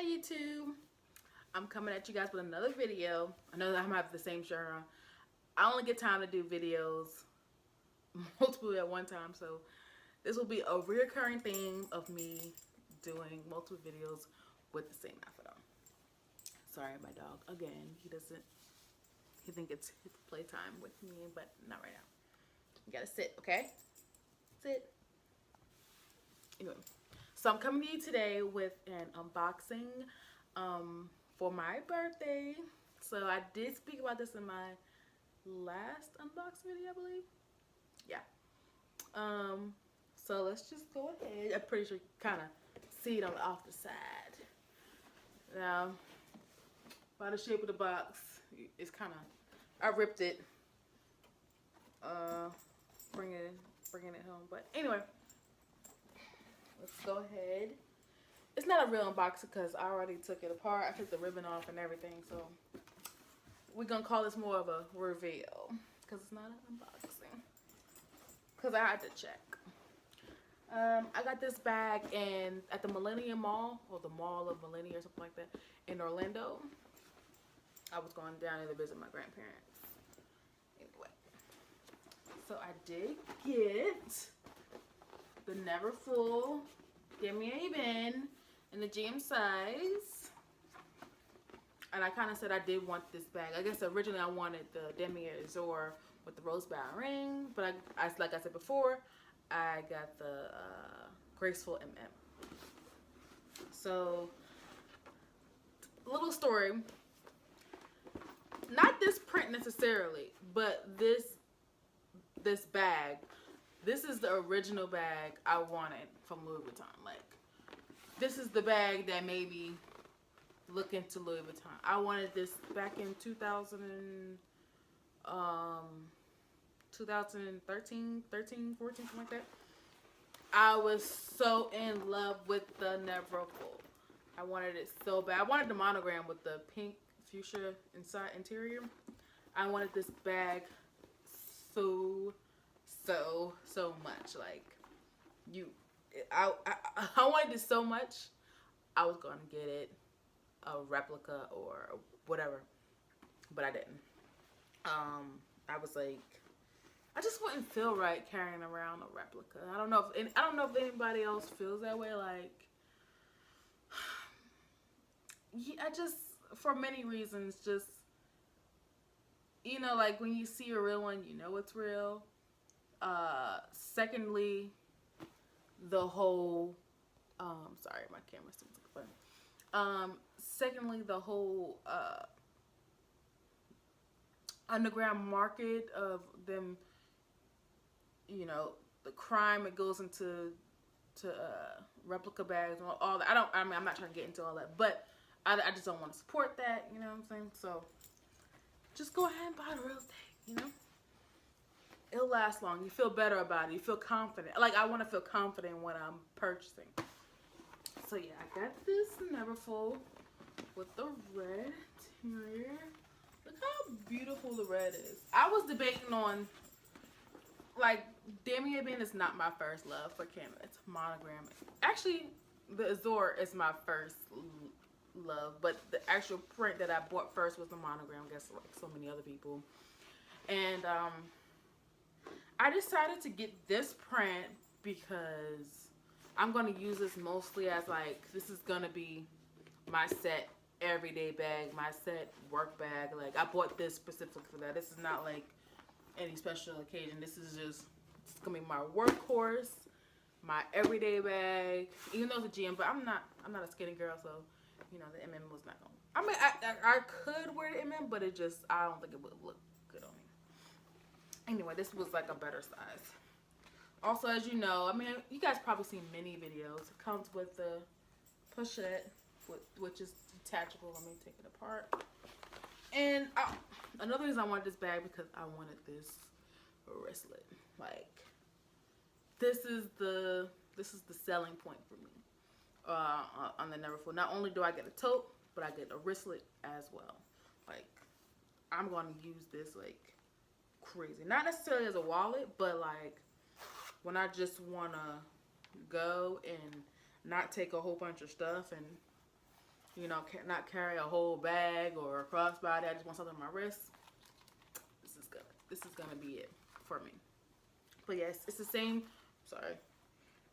Hi YouTube. I'm coming at you guys with another video. I know that I'm have the same shirt on. I only get time to do videos multiple at one time, so this will be a reoccurring theme of me doing multiple videos with the same outfit on. Sorry, my dog. Again, he think it's his playtime with me, but not right now. You gotta sit, okay? Sit. Anyway, so I'm coming to you today with an unboxing for my birthday. So I did speak about this in my last unboxing video, I believe. Yeah. So let's just go ahead. I'm pretty sure you kind of see it off the side. Now, by the shape of the box, it's kind of, I ripped it, bringing it home. But anyway, let's go ahead. It's not a real unboxing because I already took it apart. I took the ribbon off and everything, so we're gonna call this more of a reveal because it's not an unboxing. Because I had to check. I got this bag at the Millennium Mall, or the Mall of Millennia or something like that, in Orlando. I was going down there to visit my grandparents. Anyway, so I did get the Neverfull Demi bin in the GM size. And I kind of said I did want this bag. I guess originally I wanted the Demi Azure with the rose bound ring, but like I said before, I got the Graceful MM. So, little story. Not this print necessarily, but this bag. This is the original bag I wanted from Louis Vuitton. Like, this is the bag that made me look into Louis Vuitton. I wanted this back in 2013, 14, something like that. I was so in love with the Neverfull. I wanted it so bad. I wanted the monogram with the pink fuchsia interior. I wanted this bag so much. Like, I wanted it so much. I was gonna get it a replica or whatever, but I didn't. I was like, I just wouldn't feel right carrying around a replica. I don't know if anybody else feels that way. Like, yeah, I just, for many reasons, just, you know, like when you see a real one, you know it's real. Secondly, the whole, sorry, my camera's still funny. Secondly, the whole underground market of them, you know, the crime it goes into replica bags and all that. I'm not trying to get into all that, but I just don't want to support that, you know what I'm saying? So just go ahead and buy the real thing, you know? It'll last long. You feel better about it. You feel confident. Like, I want to feel confident when I'm purchasing. So yeah, I got this Neverfull with the red interior. Look how beautiful the red is. I was debating on, like, Demi bin is not my first love for Canada. It's monogram. Actually, the Azure is my first love, but the actual print that I bought first was the monogram. I guess like so many other people. And I decided to get this print because I'm going to use this mostly as, like, this is going to be my set everyday bag, my set work bag. Like, I bought this specifically for that. This is not like any special occasion. This is just, it's going to be my workhorse, my everyday bag. Even though it's a GM, but I'm not a skinny girl, so, you know, the MM was not going to. I mean, I could wear the MM, but it just, I don't think it would look good on me. Anyway, this was like a better size. Also, as you know, I mean, you guys probably seen many videos. It comes with the pochette, which is detachable. Let me take it apart. And another reason I wanted this bag because I wanted this wristlet. Like, this is the selling point for me on the Neverfull. Not only do I get a tote, but I get a wristlet as well. Like, I'm going to use this like crazy. Not necessarily as a wallet, but like when I just want to go and not take a whole bunch of stuff and you know, not carry a whole bag or a crossbody. I just want something on my wrist. This is gonna be it for me. But yes, it's the same. Sorry,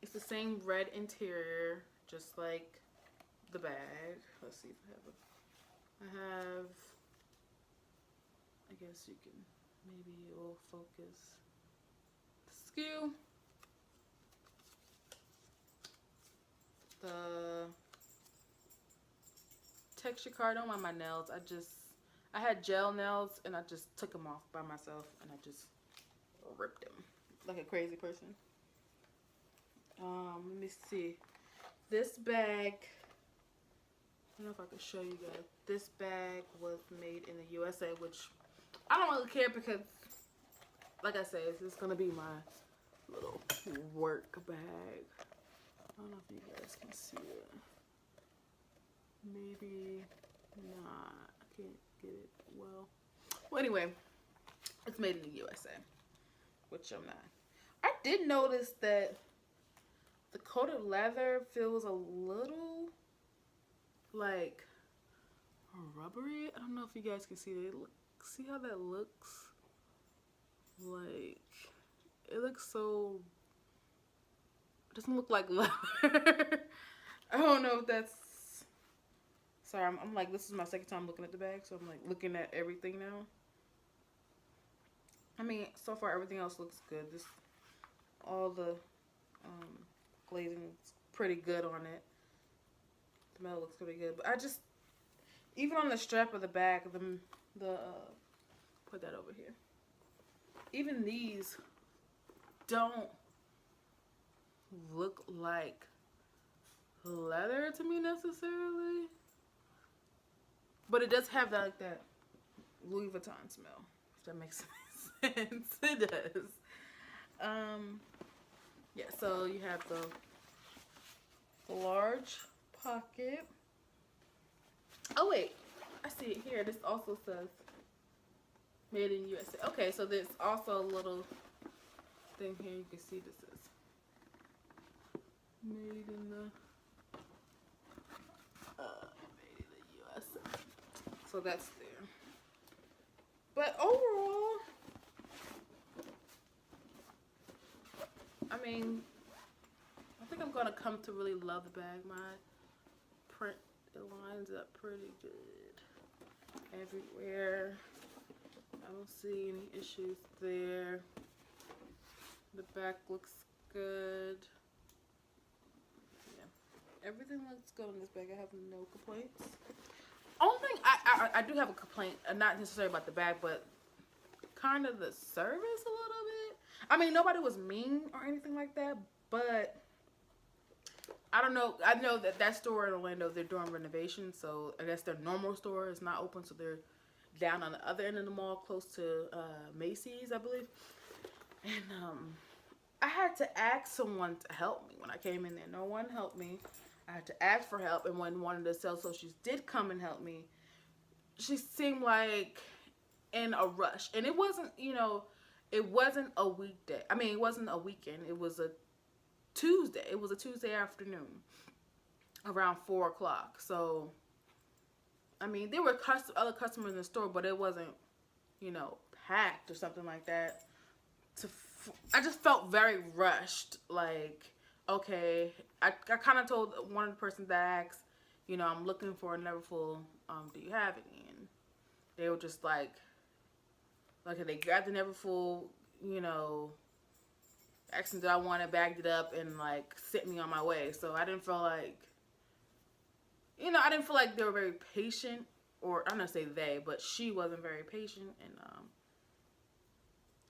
it's the same red interior, just like the bag. Let's see if I have. I guess you can. Maybe it will focus. Skew. The texture card. I don't mind my nails. I had gel nails and I just took them off by myself and I just ripped them like a crazy person. Let me see. This bag, I don't know if I can show you guys. This bag was made in the USA, which I don't really care because, like I said, this is gonna be my little work bag. I don't know if you guys can see it. Maybe not. I can't get it well. Well, anyway, it's made in the USA, which I'm not. I did notice that the coated leather feels a little like rubbery. I don't know if you guys can see it. See how that looks? Like, it looks so, it doesn't look like leather. I don't know if that's, sorry, I'm like, this is my second time looking at the bag, so I'm like looking at everything now. I mean, so far everything else looks good. This, all the glazing is pretty good on it. The metal looks pretty good, but I just, even on the strap of the bag, put that over here. Even these don't look like leather to me necessarily, but it does have that, like, that Louis Vuitton smell, if that makes sense. It does. Yeah, so you have the large pocket. Oh wait, I see it here. This also says made in USA. Okay, so there's also a little thing here. You can see this is made in the USA. So that's there. But overall, I mean, I think I'm gonna come to really love the bag. My print, it lines up pretty good everywhere. I don't see any issues there. The back looks good. Yeah, everything looks good on this bag. I have no complaints. Only thing I do have a complaint, not necessarily about the bag, but kind of the service a little bit. I mean, nobody was mean or anything like that, but I don't know. I know that store in Orlando, they're doing renovations, so I guess their normal store is not open, so they're down on the other end of the mall, close to Macy's, I believe. And I had to ask someone to help me when I came in there. No one helped me. I had to ask for help, and when one of the sales associates did come and help me, she seemed like in a rush. And it wasn't, you know, it wasn't a weekday. I mean, it wasn't a weekend. It was a Tuesday. It was a Tuesday afternoon around 4 o'clock. So, I mean, there were other customers in the store, but it wasn't, you know, packed or something like that. I just felt very rushed. Like, okay, I kind of told one of the persons that I asked, you know, I'm looking for a Neverfull. Do you have any? And they were just like, okay, they grabbed the Neverfull, you know, asked me did I want it, bagged it up, and like sent me on my way. So I didn't feel like, you know, I didn't feel like they were very patient, or I'm gonna say they, but she wasn't very patient. And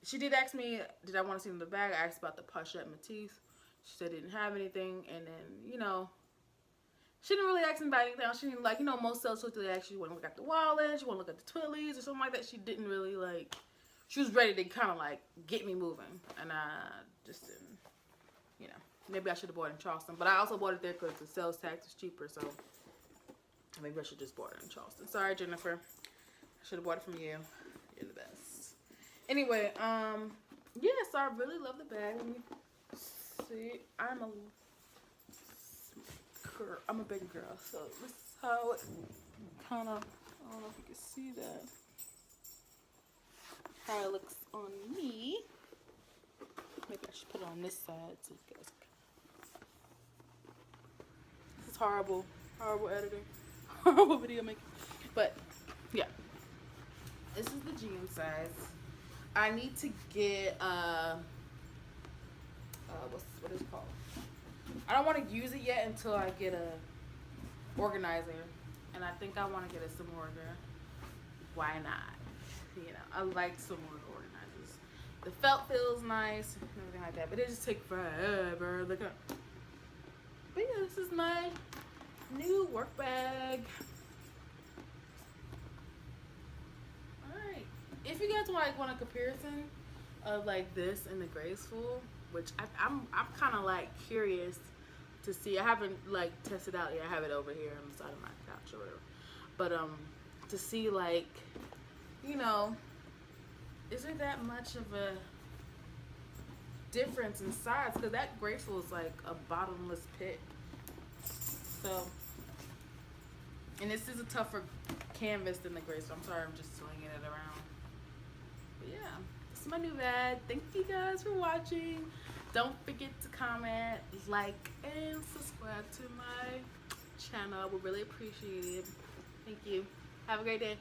she did ask me, did I want to see in the bag? I asked about the Pochette Matisse. She said didn't have anything, and then, you know, she didn't really ask me about anything else. She didn't, like, you know, most sales associates actually want to look at the wallet, she want to look at the twillies or something like that. She didn't really, like, she was ready to kind of like get me moving, and I just didn't, you know, maybe I should have bought it in Charleston, but I also bought it there because the sales tax is cheaper, so maybe I should just bought it in Charleston. Sorry, Jennifer, I should have bought it from you. You're the best. Anyway, yeah, so I really love the bag. Let me see. I'm a girl. I'm a big girl, so this is how it kind of. I don't know if you can see that. How it looks on me. Maybe I should put it on this side so you guys can. This is horrible. Horrible editing. Horrible video making. But yeah. This is the jean size. I need to get what is it called? I don't want to use it yet until I get a organizer, and I think I want to get a Samorga. Why not? You know, I like Samorga organizers. The felt feels nice and everything like that, but it just takes forever. Look up. But yeah, this is my new work bag. Alright. If you guys want a comparison of like this and the Graceful, which I'm kind of like curious to see. I haven't like tested out yet. I have it over here on the side of my couch or whatever. But to see like, you know, is there that much of a difference in size? Because that Graceful is like a bottomless pit. So, and this is a tougher canvas than the Graceful. I'm sorry, I'm just swinging it around. But yeah, this is my new bag. Thank you guys for watching. Don't forget to comment, like, and subscribe to my channel. We really appreciate it. Thank you. Have a great day.